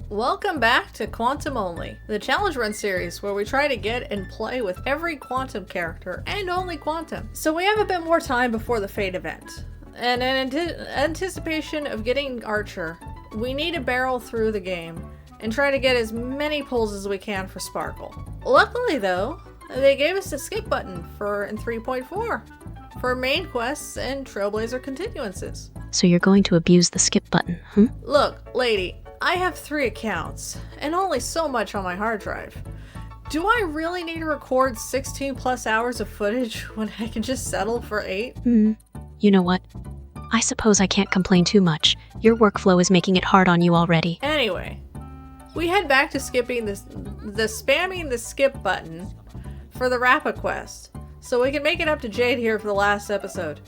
Welcome back to Quantum Only, the challenge run series where we try to get and play with every Quantum character and only Quantum. So we have a bit more time before the Fate event. And in anticipation of getting Archer, we need to barrel through the game and try to get as many pulls as we can for Sparkle. Luckily though, they gave us a skip button in 3.4 for main quests and Trailblazer continuances. So you're going to abuse the skip button, huh? Look, lady, I have 3 accounts, and only so much on my hard drive. Do I really need to record 16 plus hours of footage when I can just settle for 8? You know what? I suppose I can't complain too much. Your workflow is making it hard on you already. Anyway, we head back to skipping spamming the skip button for the Rappa quest, so we can make it up to Jade here for the last episode.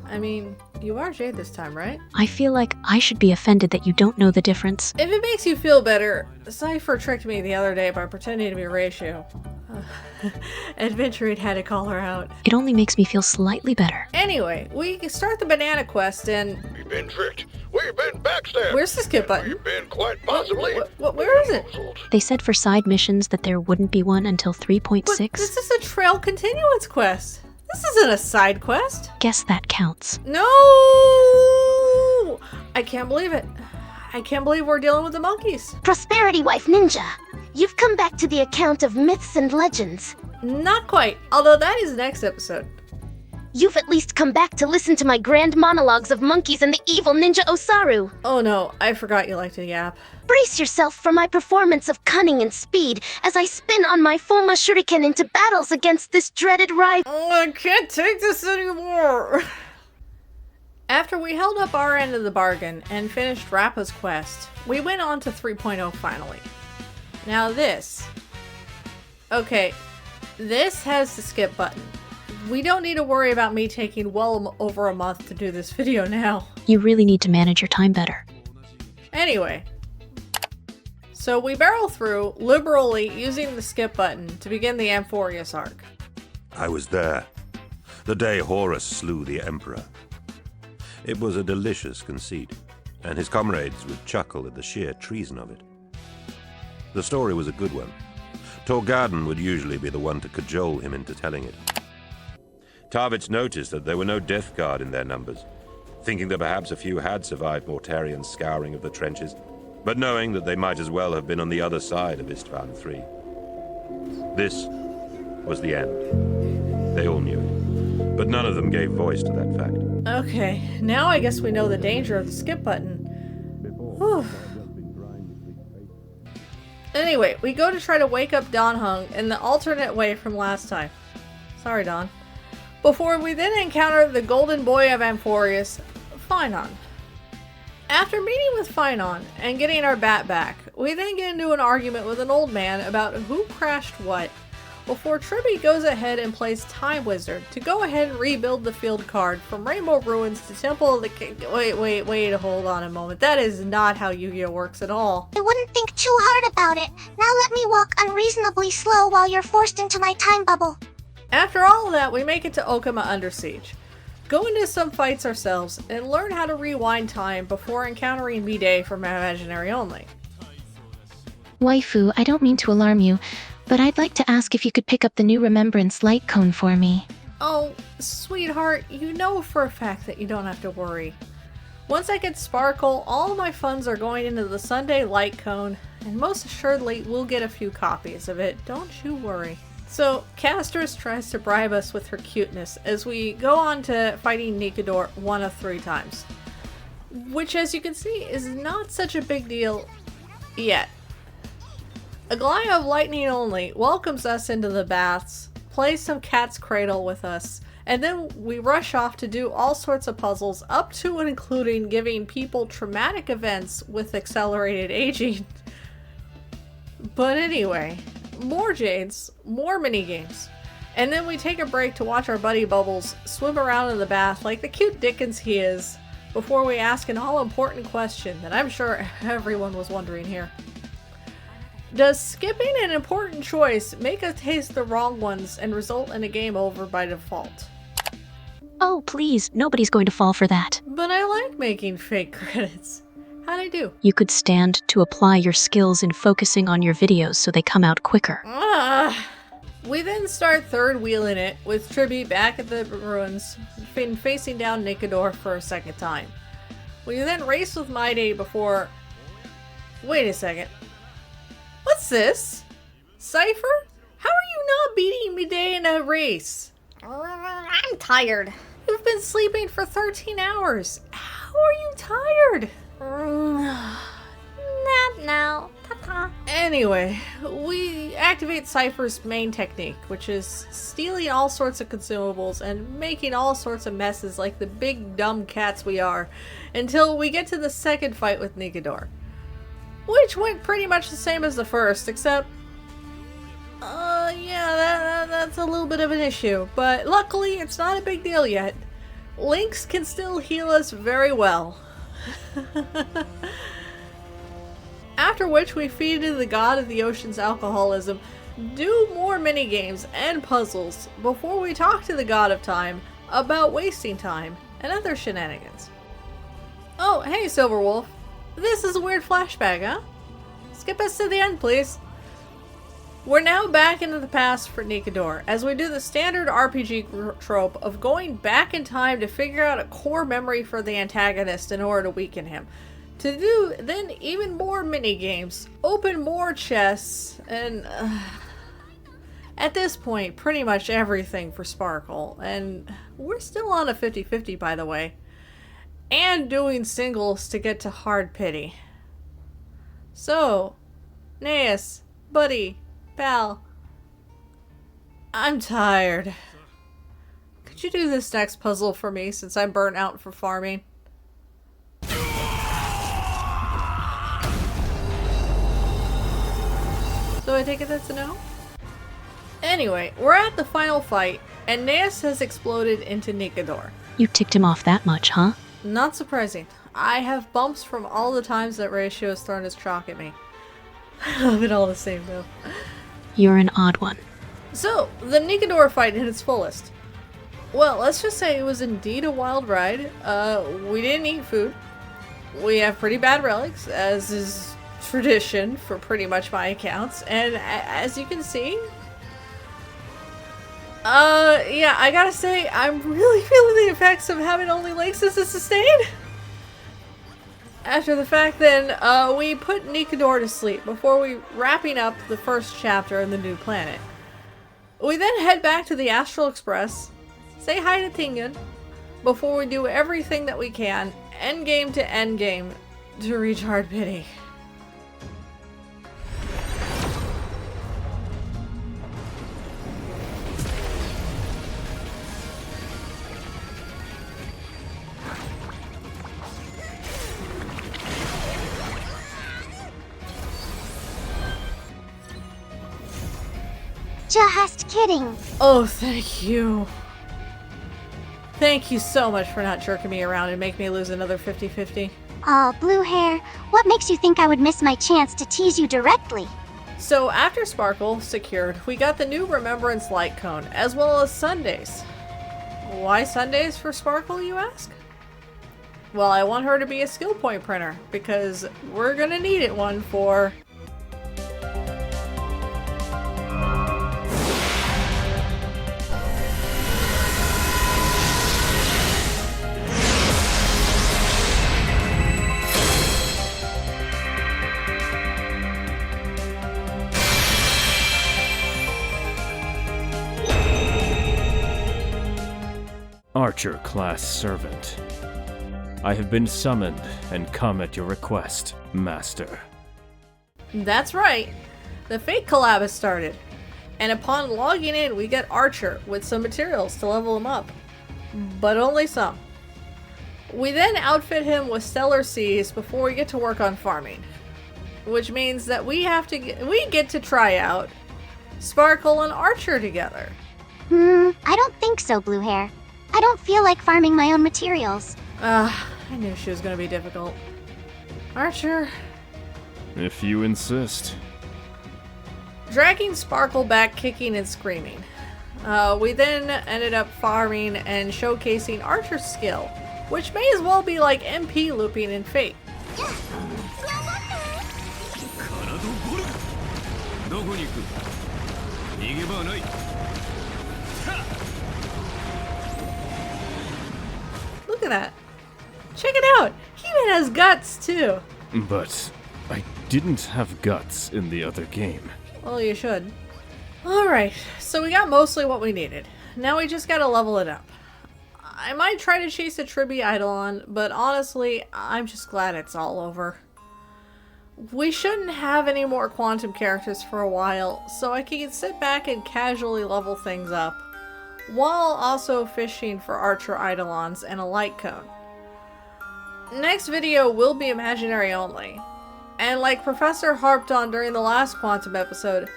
I mean, you are Jade this time, right? I feel like I should be offended that you don't know the difference. If it makes you feel better, Cipher tricked me the other day by pretending to be Ratio. Adventuring had to call her out. It only makes me feel slightly better. Anyway, we start the banana quest and... We've been tricked. We've been backstabbed. Where's the skip button? We've been quite possibly... Where is it? They said for side missions that there wouldn't be one until 3.6. But this is a trail continuance quest. This isn't a side quest. Guess that counts. No! I can't believe it. I can't believe we're dealing with the monkeys. Prosperity Wife Ninja, you've come back to the account of myths and legends. Not quite, although that is next episode. You've at least come back to listen to my grand monologues of monkeys and the evil ninja Osaru. Oh no, I forgot you like to yap. Brace yourself for my performance of cunning and speed as I spin on my Foma Shuriken into battles against this dreaded rival. Oh, I can't take this anymore. After we held up our end of the bargain and finished Rappa's quest, we went on to 3.0 finally. Now this has the skip button. We don't need to worry about me taking well over a month to do this video now. You really need to manage your time better. Anyway, so we barrel through liberally using the skip button to begin the Amphorius arc. I was there, the day Horus slew the Emperor. It was a delicious conceit, and his comrades would chuckle at the sheer treason of it. The story was a good one. Torgarden would usually be the one to cajole him into telling it. Tarvitz noticed that there were no Death Guard in their numbers, thinking that perhaps a few had survived Mortarian's scouring of the trenches, but knowing that they might as well have been on the other side of Istvan III. This was the end. They all knew it, but none of them gave voice to that fact. Okay, now I guess we know the danger of the skip button. Whew. Anyway, we go to try to wake up Don Hung in the alternate way from last time. Sorry, Don. Before we then encounter the golden boy of Amphorius, Finon. After meeting with Finon and getting our bat back, we then get into an argument with an old man about who crashed what, before Tribbie goes ahead and plays Time Wizard to go ahead and rebuild the field card from Rainbow Ruins to Temple of the King. Wait, hold on a moment. That is not how Yu-Gi-Oh! Works at all. I wouldn't think too hard about it. Now let me walk unreasonably slow while you're forced into my time bubble. After all of that, we make it to Okama Under Siege. Go into some fights ourselves and learn how to rewind time before encountering Mide from Imaginary Only. Waifu, I don't mean to alarm you, but I'd like to ask if you could pick up the new Remembrance light cone for me. Oh, sweetheart, you know for a fact that you don't have to worry. Once I get Sparkle, all of my funds are going into the Sunday light cone, and most assuredly we'll get a few copies of it, don't you worry. So, Castorice tries to bribe us with her cuteness as we go on to fighting Nikador 1 of 3 times. Which, as you can see, is not such a big deal yet. Aglaya of Lightning Only welcomes us into the baths, plays some Cat's Cradle with us, and then we rush off to do all sorts of puzzles, up to and including giving people traumatic events with accelerated aging. But anyway, more Jades, more minigames, and then we take a break to watch our buddy Bubbles swim around in the bath like the cute Dickens he is, before we ask an all-important question that I'm sure everyone was wondering here. Does skipping an important choice make us taste the wrong ones and result in a game over by default? Oh, please, nobody's going to fall for that. But I like making fake credits. How'd I do? You could stand to apply your skills in focusing on your videos so they come out quicker. We then start third wheeling it with Tribbie back at the ruins, facing down Nicodor for a second time. We then race with My Day before... Wait a second. What's this? Cipher? How are you not beating Me Day in a race? I'm tired. You've been sleeping for 13 hours. How are you tired? Nap now. Ta-ta. Anyway, we activate Cipher's main technique, which is stealing all sorts of consumables and making all sorts of messes like the big dumb cats we are, until we get to the second fight with Nicodor. Which went pretty much the same as the first, except... that's a little bit of an issue, but luckily it's not a big deal yet. Lynx can still heal us very well. After which we feed into the god of the ocean's alcoholism, do more minigames and puzzles before we talk to the god of time about wasting time and other shenanigans. Oh, hey Silverwolf. This is a weird flashback, huh? Skip us to the end, please. We're now back into the past for Nicodor, as we do the standard RPG trope of going back in time to figure out a core memory for the antagonist in order to weaken him. To do then even more mini-games, open more chests, and at this point, pretty much everything for Sparkle. And we're still on a 50-50, by the way. And doing singles to get to hard pity. So, Naeus, buddy, pal, I'm tired. Could you do this next puzzle for me since I'm burnt out from farming? So I take it that's a no? Anyway, we're at the final fight, and Naeus has exploded into Nicodor. You ticked him off that much, huh? Not surprising. I have bumps from all the times that Ratio has thrown his chalk at me. I love it all the same though. You're an odd one. So, the Nicodor fight at its fullest. Well, let's just say it was indeed a wild ride. We didn't eat food. We have pretty bad relics, as is tradition for pretty much my accounts. And as you can see... yeah, I gotta say, I'm really feeling the effects of having only legs as a sustain. After the fact then, we put Nicodor to sleep before wrapping up the first chapter in the new planet. We then head back to the Astral Express, say hi to Tingun, before we do everything that we can, endgame to endgame, to reach hard pity. Just kidding. Oh, thank you. Thank you so much for not jerking me around and make me lose another 50-50. Aw, blue hair, what makes you think I would miss my chance to tease you directly? So after Sparkle secured, we got the new Remembrance Light Cone, as well as Sundays. Why Sundays for Sparkle, you ask? Well, I want her to be a skill point printer, because we're gonna need it one for... Archer class servant. I have been summoned and come at your request, Master. That's right. The Fate collab has started. And upon logging in, we get Archer with some materials to level him up. But only some. We then outfit him with Stellar Seas before we get to work on farming. Which means that we get to try out Sparkle and Archer together. I don't think so, blue hair. I don't feel like farming my own materials. I knew she was gonna be difficult. Archer. If you insist. Dragging Sparkle back kicking and screaming. We then ended up farming and showcasing Archer's skill, which may as well be like MP looping in Fate. Look at that. Check it out. He even has guts too. But I didn't have guts in the other game. Well, you should. Alright, so we got mostly what we needed. Now we just gotta level it up. I might try to chase a Tribbie Eidolon, but honestly, I'm just glad it's all over. We shouldn't have any more quantum characters for a while, so I can sit back and casually level things up, while also fishing for Archer Eidolons and a light cone. Next video will be imaginary only, and like Professor harped on during the last quantum episode,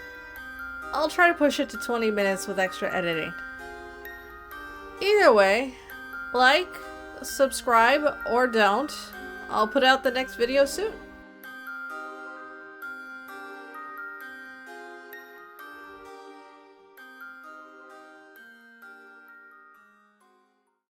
I'll try to push it to 20 minutes with extra editing. Either way, like, subscribe, or don't, I'll put out the next video soon.